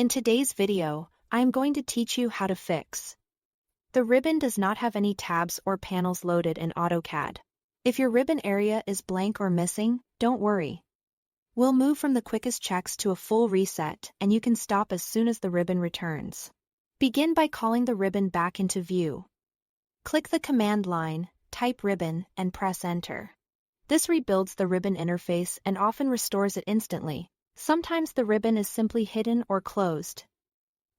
In today's video, I am going to teach you how to fix. The ribbon does not have any tabs or panels loaded in AutoCAD. If your ribbon area is blank or missing, don't worry. We'll move from the quickest checks to a full reset, and you can stop as soon as the ribbon returns. Begin by calling the ribbon back into view. Click the command line, type ribbon, and press enter. This rebuilds the ribbon interface and often restores it instantly. Sometimes the ribbon is simply hidden or closed.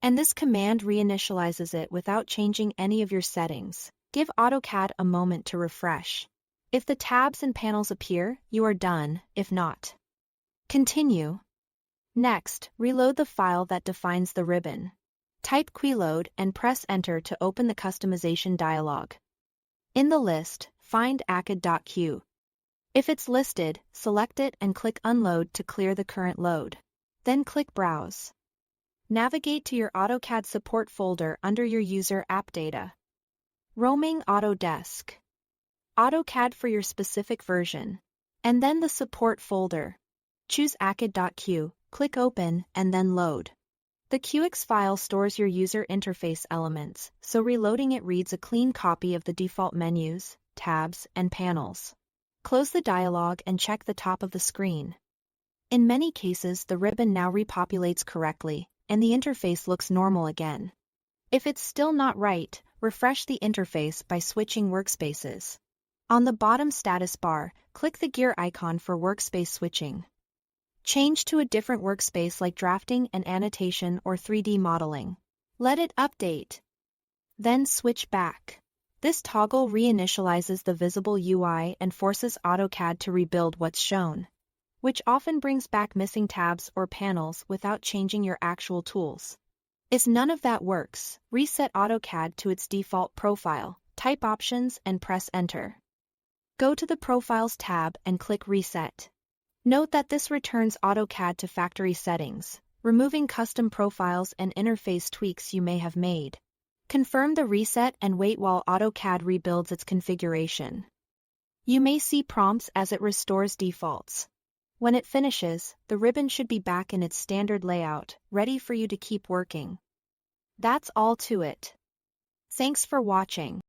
And this command reinitializes it without changing any of your settings. Give AutoCAD a moment to refresh. If the tabs and panels appear, you are done. If not, continue. Next, reload the file that defines the ribbon. Type quiload and press enter to open the customization dialog. In the list, find AutoCAD.q. If it's listed, select it and click Unload to clear the current load. Then click Browse. Navigate to your AutoCAD support folder under your user app data. Roaming Autodesk. AutoCAD for your specific version. And then the support folder. Choose AutoCAD.q, click Open, and then Load. The QX file stores your user interface elements, so reloading it reads a clean copy of the default menus, tabs, and panels. Close the dialog and check the top of the screen. In many cases, the ribbon now repopulates correctly, and the interface looks normal again. If it's still not right, refresh the interface by switching workspaces. On the bottom status bar, click the gear icon for workspace switching. Change to a different workspace like drafting and annotation or 3D modeling. Let it update. Then switch back. This toggle reinitializes the visible UI and forces AutoCAD to rebuild what's shown, which often brings back missing tabs or panels without changing your actual tools. If none of that works, reset AutoCAD to its default profile, type Options and press Enter. Go to the Profiles tab and click Reset. Note that this returns AutoCAD to factory settings, removing custom profiles and interface tweaks you may have made. Confirm the reset and wait while AutoCAD rebuilds its configuration. You may see prompts as it restores defaults. When it finishes, the ribbon should be back in its standard layout, ready for you to keep working. That's all to it. Thanks for watching.